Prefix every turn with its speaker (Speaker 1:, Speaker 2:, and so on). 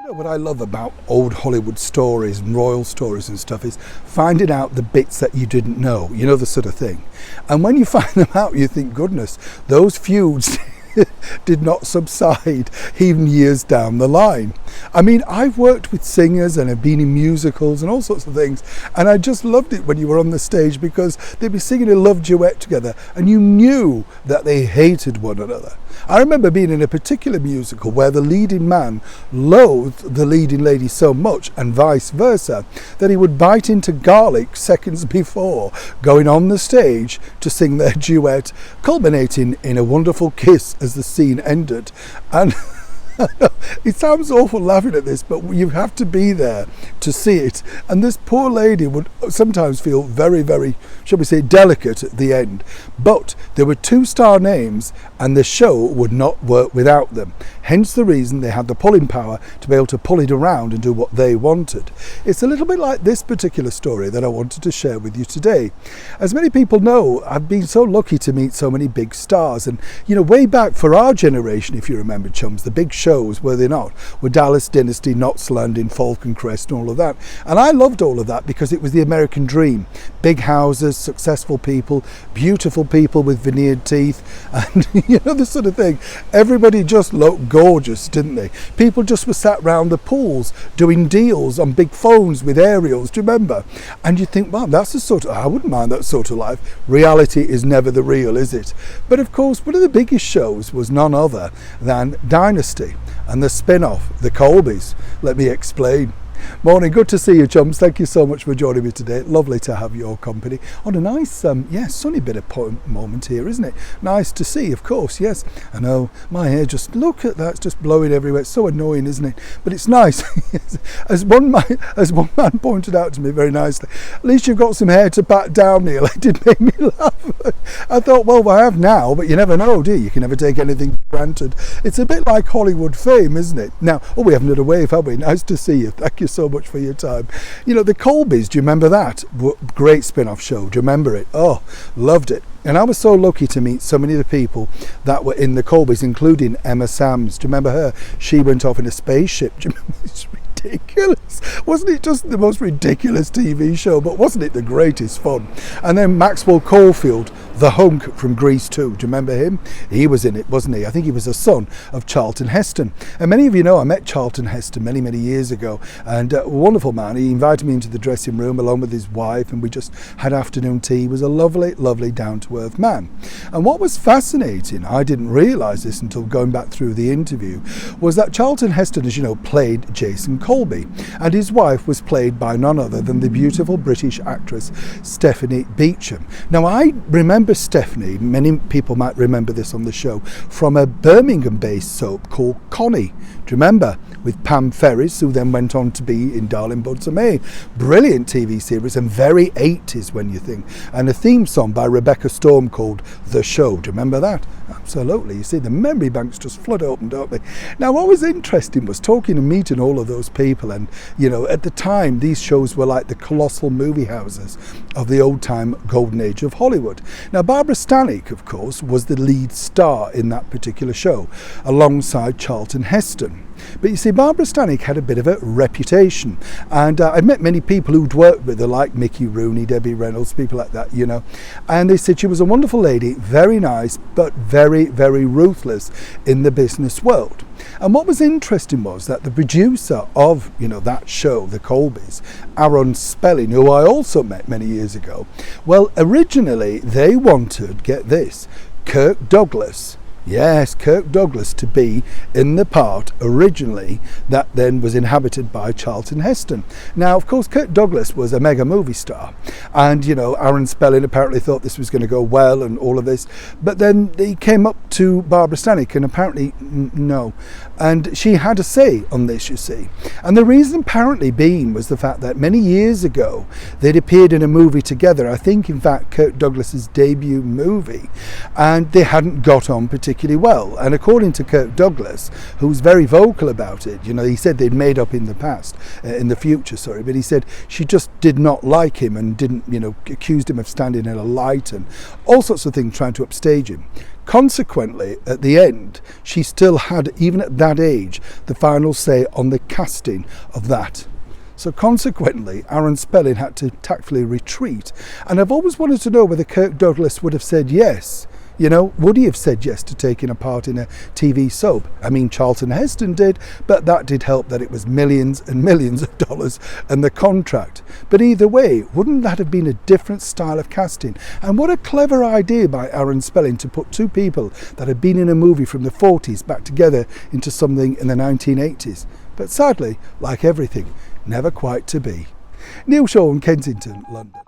Speaker 1: You know, what I love about old Hollywood stories and royal stories and stuff is finding out the bits that you didn't know, you know, the sort of thing. And when you find them out, you think, goodness, those feuds did not subside even years down the line. I mean, I've worked with singers and I've been in musicals and all sorts of things, and I just loved it when you were on the stage because they'd be singing a love duet together and you knew that they hated one another. I remember being in a particular musical where the leading man loathed the leading lady so much, and vice versa, that he would bite into garlic seconds before going on the stage to sing their duet, culminating in a wonderful kiss as the scene ended. And it sounds awful laughing at this, but you have to be there to see it. And this poor lady would sometimes feel very, very, shall we say, delicate at the end. But there were 2-star names and the show would not work without them. Hence the reason they had the pulling power to be able to pull it around and do what they wanted. It's a little bit like this particular story that I wanted to share with you today. As many people know, I've been so lucky to meet so many big stars. And, you know, way back for our generation, if you remember, chums, the big shows, were they not, were Dallas Dynasty, Knots Landing, Falcon Crest and all of that. And I loved all of that because it was the American dream. Big houses, successful people, beautiful people with veneered teeth, and you know, the sort of thing. Everybody just looked gorgeous, didn't they? People just were sat round the pools doing deals on big phones with aerials, do you remember? And you think, well, that's the sort of, I wouldn't mind that sort of life. Reality is never the real, is it? But of course, one of the biggest shows was none other than Dynasty and the spin-off, the Colbys. Let me explain. Morning, good to see you, chums. Thank you so much for joining me today. Lovely to have your company on a nice, sunny bit of moment here, isn't it? Nice to see, of course, yes. I know, my hair, just look at that, it's just blowing everywhere. It's so annoying, isn't it? But it's nice. As one man pointed out to me very nicely, at least you've got some hair to pat down, Neil. It did make me laugh. I thought, well, I have now, but you never know, do you? You can never take anything for granted. It's a bit like Hollywood fame, isn't it? Now, we haven't had a wave, have we? Nice to see you. Thank you so much for your time. You know, the Colbys, do you remember that? Great spin-off show. Do you remember it? Oh, loved it. And I was so lucky to meet so many of the people that were in the Colbys, including Emma Samms. Do you remember her? She went off in a spaceship. Do you remember? It's ridiculous. Wasn't it just the most ridiculous TV show? But wasn't it the greatest fun? And then Maxwell Caulfield, the hunk from Grease 2. Do you remember him? He was in it, wasn't he? I think he was a son of Charlton Heston. And many of you know I met Charlton Heston many, many years ago. And a wonderful man. He invited me into the dressing room along with his wife, and we just had afternoon tea. He was a lovely, lovely, down-to-earth man. And what was fascinating, I didn't realise this until going back through the interview, was that Charlton Heston, as you know, played Jason Colby. And his wife was played by none other than the beautiful British actress Stephanie Beacham. Now, I remember Stephanie, many people might remember this on the show, from a Birmingham-based soap called Connie. Do you remember? With Pam Ferris, who then went on to be in Darling Buds of May. Brilliant TV series and very 80s when you think. And a theme song by Rebecca Storm called The Show. Do you remember that? Absolutely. You see, the memory banks just flood open, don't they? Now, what was interesting was talking and meeting all of those people. And, you know, at the time, these shows were like the colossal movie houses of the old-time golden age of Hollywood. Now, Barbara Stanwyck, of course, was the lead star in that particular show, alongside Charlton Heston. But you see, Barbara Stanwyck had a bit of a reputation, and I've met many people who'd worked with her, like Mickey Rooney, Debbie Reynolds, people like that, you know, and they said she was a wonderful lady, very nice, but very, very ruthless in the business world. And what was interesting was that the producer of, you know, that show, the Colbys, Aaron Spelling, who I also met many years ago, well, originally they wanted, get this, Kirk Douglas. Yes, Kirk Douglas to be in the part originally that then was inhabited by Charlton Heston. Now, of course, Kirk Douglas was a mega movie star, and, you know, Aaron Spelling apparently thought this was going to go well and all of this, but then he came up to Barbara Stanwyck and apparently no, and she had a say on this, you see. And the reason apparently being was the fact that many years ago they'd appeared in a movie together, I think in fact Kirk Douglas's debut movie, and they hadn't got on particularly well. And according to Kirk Douglas, who was very vocal about it, you know, he said they'd made up in the future, but he said she just did not like him and didn't, you know, accused him of standing in a light and all sorts of things, trying to upstage him. Consequently, at the end, she still had, even at that age, the final say on the casting of that. So consequently, Aaron Spelling had to tactfully retreat. And I've always wanted to know whether Kirk Douglas would have said yes. You know, would he have said yes to taking a part in a TV soap? I mean, Charlton Heston did, but that did help that it was millions and millions of dollars and the contract. But either way, wouldn't that have been a different style of casting? And what a clever idea by Aaron Spelling to put two people that had been in a movie from the 40s back together into something in the 1980s. But sadly, like everything, never quite to be. Neil Shaw in Kensington, London.